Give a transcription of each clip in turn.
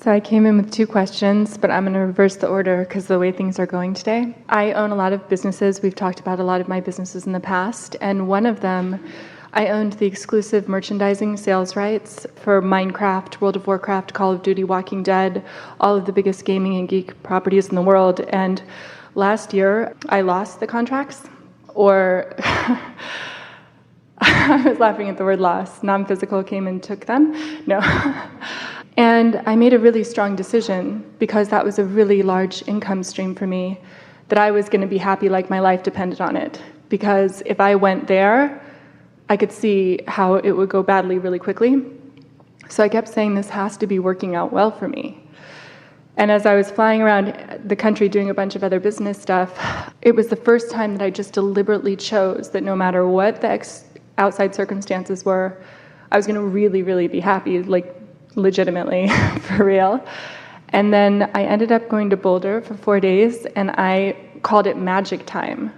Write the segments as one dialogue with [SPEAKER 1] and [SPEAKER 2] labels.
[SPEAKER 1] So I came in with 2 questions, but I'm going to reverse the order because of the way things are going today. I own a lot of businesses. We've talked about a lot of my businesses in the past, and one of them, I owned the exclusive merchandising sales rights for Minecraft, World of Warcraft, Call of Duty, Walking Dead, all of the biggest gaming and geek properties in the world. And last year, I lost the contracts, or I was laughing at the word loss. Non-physical came and took them. No. And I made a really strong decision, because that was a really large income stream for me, that I was going to be happy like my life depended on it. Because if I went there, I could see how it would go badly really quickly. So I kept saying, this has to be working out well for me. And as I was flying around the country doing a bunch of other business stuff, it was the first time that I just deliberately chose that no matter what the outside circumstances were, I was going to really, really be happy, like legitimately, for real. And then I ended up going to Boulder for 4 days, and I called it magic time,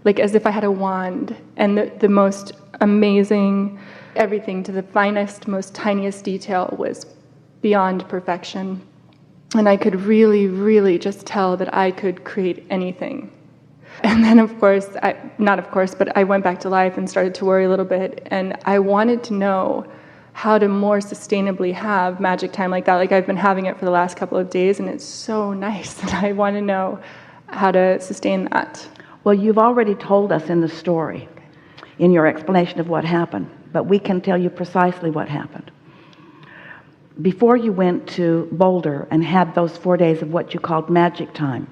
[SPEAKER 1] like as if I had a wand, and the most amazing, everything to the finest, most tiniest detail was beyond perfection. And I could really, really just tell that I could create anything. And then, of course, but I went back to life and started to worry a little bit, and I wanted to know how to more sustainably have magic time like that. Like, I've been having it for the last couple of days, and it's so nice, and I want to know how to sustain that.
[SPEAKER 2] Well, you've already told us in the story, in your explanation of what happened, but we can tell you precisely what happened. Before you went to Boulder and had those 4 days of what you called magic time,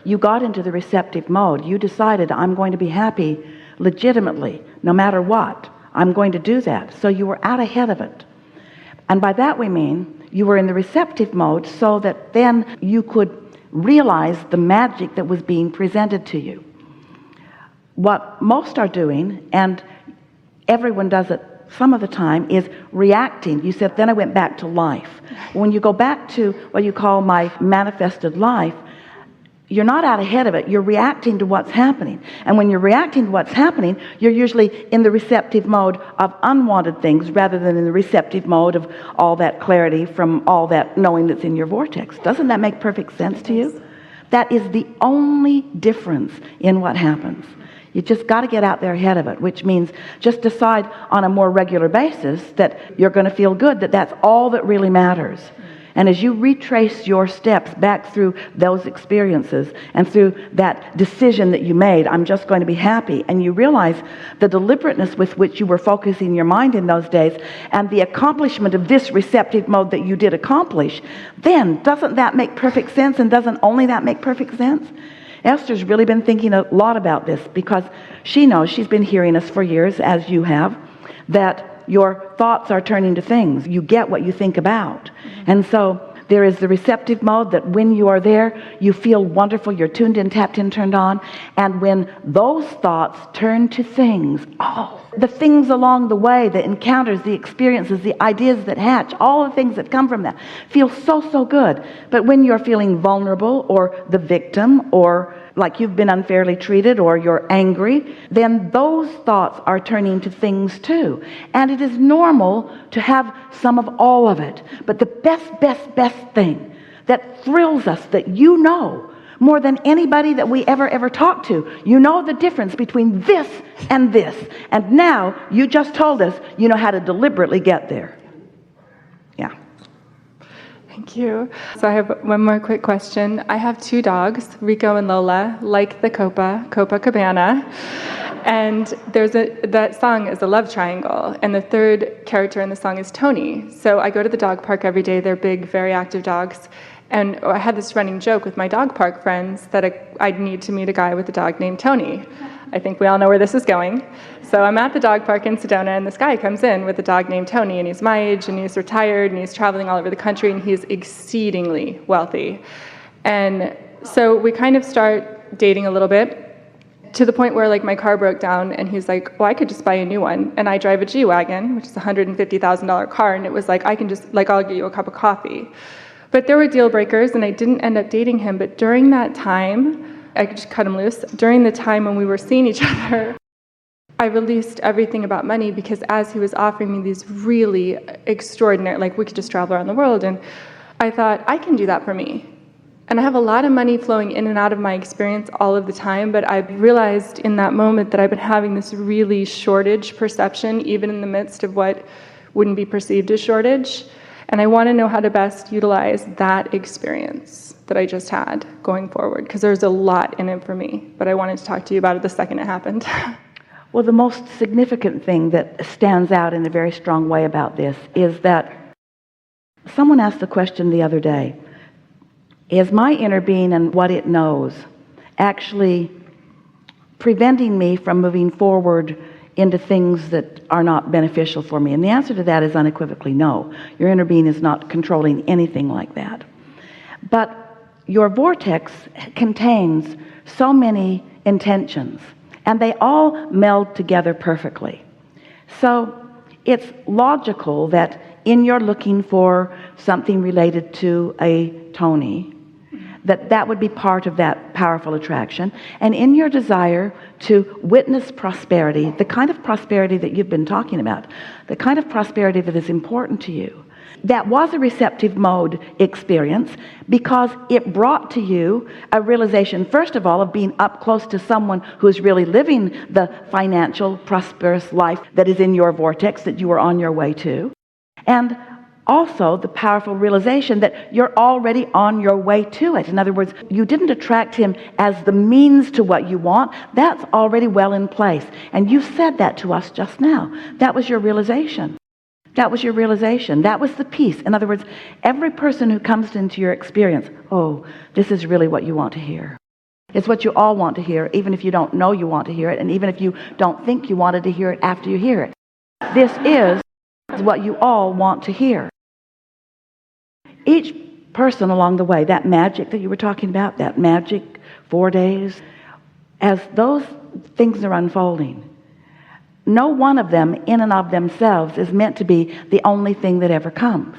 [SPEAKER 2] you got into the receptive mode. You decided, I'm going to be happy legitimately, no matter what. I'm going to do that. So you were out ahead of it. And by that we mean you were in the receptive mode so that then you could realize the magic that was being presented to you. What most are doing, and everyone does it some of the time, is reacting. You said, then I went back to life. When you go back to what you call my manifested life, you're not out ahead of it. You're reacting to what's happening. And when you're reacting to what's happening, you're usually in the receptive mode of unwanted things rather than in the receptive mode of all that clarity from all that knowing that's in your vortex. Doesn't that make perfect sense to you? That is the only difference in what happens. You just got to get out there ahead of it, which means just decide on a more regular basis that you're going to feel good, that that's all that really matters. And as you retrace your steps back through those experiences and through that decision that you made, I'm just going to be happy, and you realize the deliberateness with which you were focusing your mind in those days and the accomplishment of this receptive mode that you did accomplish, then doesn't that make perfect sense? And doesn't only that make perfect sense? Esther's really been thinking a lot about this, because she knows, she's been hearing us for years, as you have, that your thoughts are turning to things. You get what you think about. And so there is the receptive mode that when you are there, you feel wonderful, you're tuned in, tapped in, turned on. And when those thoughts turn to things, the things along the way, the encounters, the experiences, the ideas that hatch, all the things that come from that feel so, so good. But when you're feeling vulnerable or the victim or like you've been unfairly treated or you're angry, then those thoughts are turning to things too. And it is normal to have some of all of it. But the best thing that thrills us, that you know more than anybody that we ever talk to, you know the difference between this and this. And now you just told us you know how to deliberately get there. Yeah.
[SPEAKER 1] Thank you. So I have one more quick question. I have 2 dogs, Rico and Lola, like the Copacabana. And that song is a love triangle. And the third character in the song is Tony. So I go to the dog park every day. They're big, very active dogs. And I had this running joke with my dog park friends that I'd need to meet a guy with a dog named Tony. I think we all know where this is going. So I'm at the dog park in Sedona, and this guy comes in with a dog named Tony, and he's my age, and he's retired, and he's traveling all over the country, and he's exceedingly wealthy. And so we kind of start dating a little bit, to the point where like my car broke down, and he's like, well, I could just buy a new one. And I drive a G-Wagon, which is a $150,000 car, and it was like, I can just, like, I'll get you a cup of coffee. But there were deal breakers, and I didn't end up dating him. But during that time, I could just cut him loose. During the time when we were seeing each other, I released everything about money, because as he was offering me these really extraordinary, like we could just travel around the world, and I thought, I can do that for me. And I have a lot of money flowing in and out of my experience all of the time, but I realized in that moment that I've been having this really shortage perception, even in the midst of what wouldn't be perceived as shortage. And I want to know how to best utilize that experience that I just had going forward, because there's a lot in it for me. But I wanted to talk to you about it the second it happened.
[SPEAKER 2] Well, the most significant thing that stands out in a very strong way about this is that someone asked the question the other day, is my inner being and what it knows actually preventing me from moving forward into things that are not beneficial for me? And the answer to that is unequivocally no. Your inner being is not controlling anything like that. But your vortex contains so many intentions, and they all meld together perfectly. So it's logical that in your looking for something related to a Tony, that would be part of that powerful attraction. And in your desire to witness prosperity, the kind of prosperity that you've been talking about, the kind of prosperity that is important to you, that was a receptive mode experience because it brought to you a realization, first of all, of being up close to someone who is really living the financial, prosperous life that is in your vortex that you are on your way to. And also the powerful realization that you're already on your way to it. In other words, you didn't attract him as the means to what you want. That's already well in place. And you said that to us just now. That was your realization. That was your realization. That was the peace. In other words, every person who comes into your experience, oh, this is really what you want to hear. It's what you all want to hear, even if you don't know you want to hear it, and even if you don't think you wanted to hear it after you hear it. This is what you all want to hear. Each person along the way, that magic that you were talking about, that magic 4 days, as those things are unfolding, no one of them in and of themselves is meant to be the only thing that ever comes.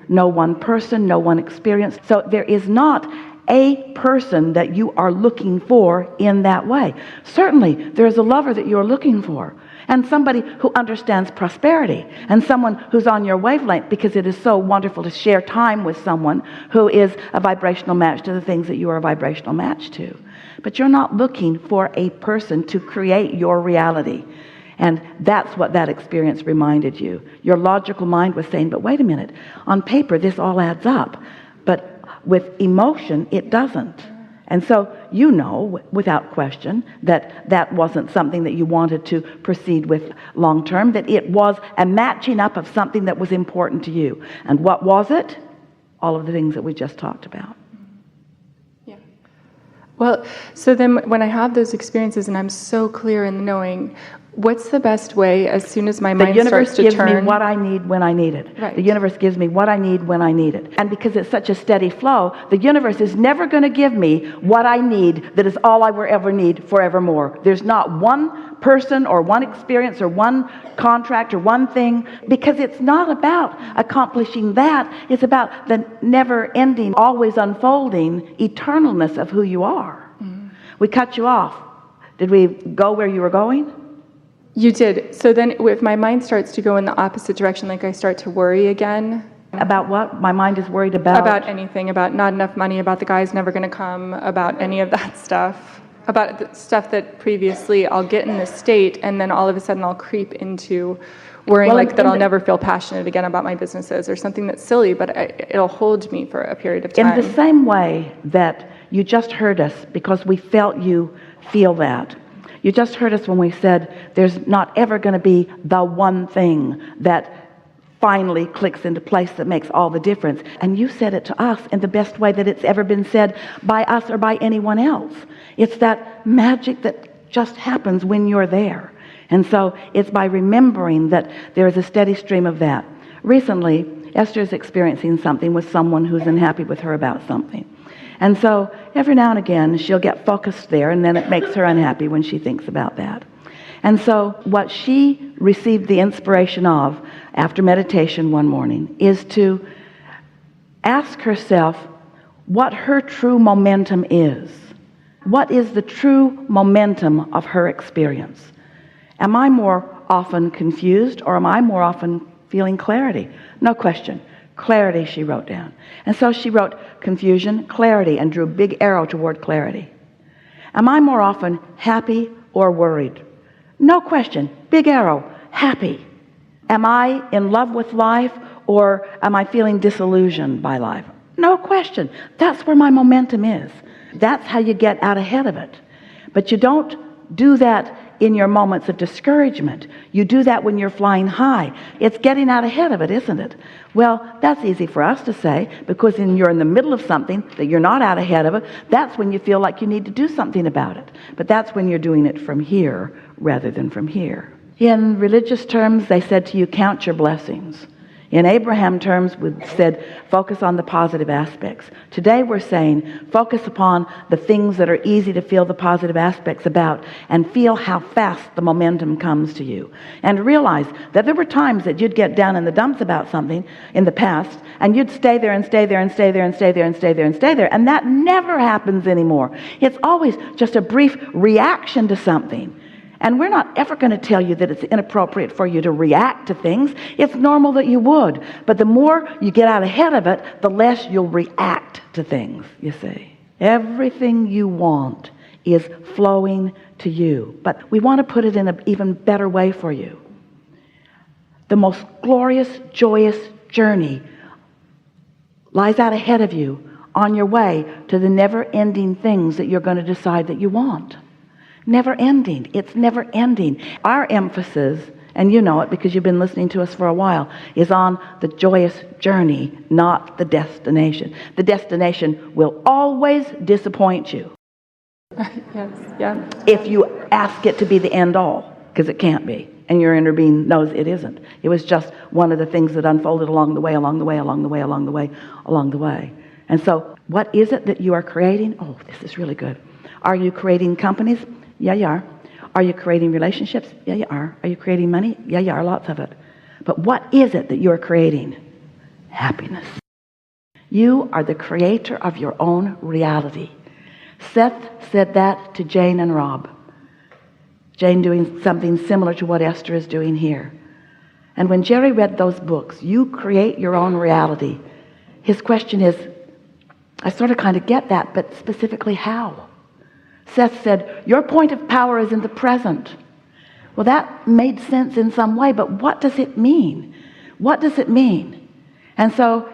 [SPEAKER 2] No one person, no one experience. So there is not a person that you are looking for in that way. Certainly, there is a lover that you're looking for, and somebody who understands prosperity, and someone who's on your wavelength, because it is so wonderful to share time with someone who is a vibrational match to the things that you are a vibrational match to. But you're not looking for a person to create your reality. And that's what that experience reminded you. Your logical mind was saying, but wait a minute, on paper this all adds up, but with emotion it doesn't. And so you know without question that that wasn't something that you wanted to proceed with long term, that it was a matching up of something that was important to you. And what was it? All of the things that we just talked about.
[SPEAKER 1] Yeah. Well, so then when I have those experiences and I'm so clear in knowing, what's the best way as soon as my mind starts to turn?
[SPEAKER 2] The universe gives me what I need when I need it.
[SPEAKER 1] Right.
[SPEAKER 2] The universe gives me what I need when I need it. And because it's such a steady flow, the universe is never going to give me what I need that is all I will ever need forevermore. There's not one person or one experience or one contract or one thing, because it's not about accomplishing that. It's about the never-ending, always unfolding eternalness of who you are. Mm-hmm. We cut you off. Did we go where you were going?
[SPEAKER 1] You did. So then if my mind starts to go in the opposite direction, like I start to worry again.
[SPEAKER 2] About what? My mind is worried about?
[SPEAKER 1] About anything, about not enough money, about the guy's never going to come, about any of that stuff. About the stuff that previously I'll get in this state, and then all of a sudden I'll creep into worrying that I'll never feel passionate again about my businesses, or something that's silly, but it'll hold me for a period of time.
[SPEAKER 2] In the same way that you just heard us, because we felt you feel that. You just heard us when we said there's not ever going to be the one thing that finally clicks into place that makes all the difference. And you said it to us in the best way that it's ever been said by us or by anyone else. It's that magic that just happens when you're there. And so it's by remembering that there is a steady stream of that. Recently, Esther is experiencing something with someone who's unhappy with her about something. And so every now and again, she'll get focused there, and then it makes her unhappy when she thinks about that. And so what she received the inspiration of after meditation one morning is to ask herself what her true momentum is. What is the true momentum of her experience? Am I more often confused, or am I more often feeling clarity? No question. Clarity, she wrote down. And so she wrote confusion, clarity, and drew a big arrow toward clarity. Am I more often happy or worried? No question. Big arrow. Happy. Am I in love with life, or am I feeling disillusioned by life? No question. That's where my momentum is. That's how you get out ahead of it. But you don't do that in your moments of discouragement. You do that when you're flying high. It's getting out ahead of it, isn't it? Well, that's easy for us to say, because when you're in the middle of something that you're not out ahead of it, that's when you feel like you need to do something about it. But that's when you're doing it from here rather than from here. In religious terms, they said to you, count your blessings. In Abraham terms, we said, focus on the positive aspects. Today we're saying, focus upon the things that are easy to feel the positive aspects about, and feel how fast the momentum comes to you. And realize that there were times that you'd get down in the dumps about something in the past, and you'd stay there and stay there and stay there and stay there and stay there and stay there. And that never happens anymore. It's always just a brief reaction to something. And we're not ever going to tell you that it's inappropriate for you to react to things. It's normal that you would. But the more you get out ahead of it, the less you'll react to things, you see. Everything you want is flowing to you. But we want to put it in an even better way for you. The most glorious, joyous journey lies out ahead of you on your way to the never-ending things that you're going to decide that you want. Never ending. It's never ending. Our emphasis, and you know it because you've been listening to us for a while, is on the joyous journey, not the destination. The destination will always disappoint you.
[SPEAKER 1] Yes, yeah.
[SPEAKER 2] If you ask it to be the end all, because it can't be. And your inner being knows it isn't. It was just one of the things that unfolded along the way, along the way, along the way, along the way, along the way. And so, what is it that you are creating? Oh, this is really good. Are you creating companies? Yeah, you are. Are you creating relationships? Yeah, you are. Are you creating money? Yeah, you are. Lots of it. But what is it that you are creating? Happiness. You are the creator of your own reality. Seth said that to Jane and Rob. Jane doing something similar to what Esther is doing here. And when Jerry read those books, You Create Your Own Reality, his question is, I sort of kind of get that, but specifically how? Seth said, your point of power is in the present. Well, that made sense in some way, but what does it mean? What does it mean? And so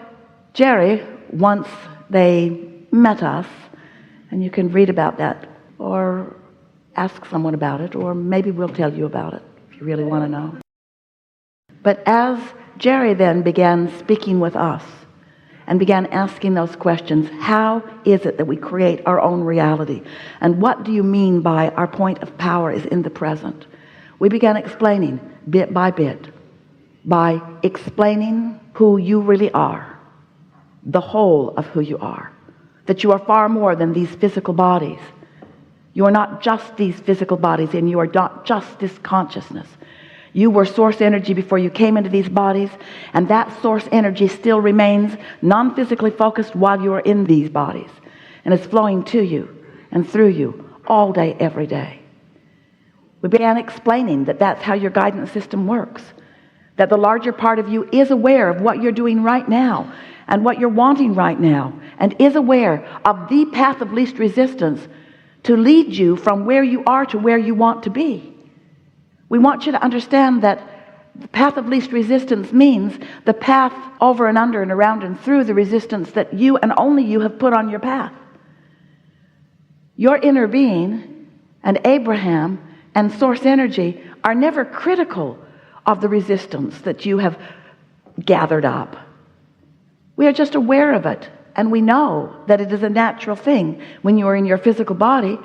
[SPEAKER 2] Jerry, once they met us, and you can read about that or ask someone about it, or maybe we'll tell you about it if you really want to know. But as Jerry then began speaking with us and began asking those questions, how is it that we create our own reality? And what do you mean by our point of power is in the present? We began explaining bit by bit, by explaining who you really are, the whole of who you are, that you are far more than these physical bodies. You are not just these physical bodies, and you are not just this consciousness. You were source energy before you came into these bodies, and that source energy still remains non-physically focused while you are in these bodies, and it's flowing to you and through you all day, every day. We began explaining that that's how your guidance system works, that the larger part of you is aware of what you're doing right now and what you're wanting right now, and is aware of the path of least resistance to lead you from where you are to where you want to be. We want you to understand that the path of least resistance means the path over and under and around and through the resistance that you and only you have put on your path. Your inner being and Abraham and source energy are never critical of the resistance that you have gathered up. We are just aware of it, and we know that it is a natural thing when you are in your physical body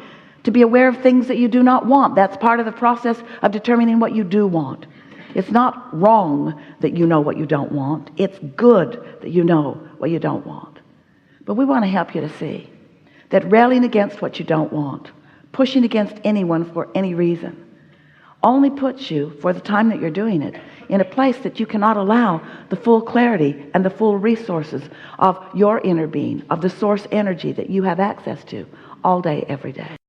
[SPEAKER 2] to be aware of things that you do not want. That's part of the process of determining what you do want. It's not wrong that you know what you don't want. It's good that you know what you don't want. But we want to help you to see that railing against what you don't want, pushing against anyone for any reason, only puts you, for the time that you're doing it, in a place that you cannot allow the full clarity and the full resources of your inner being, of the source energy that you have access to all day, every day.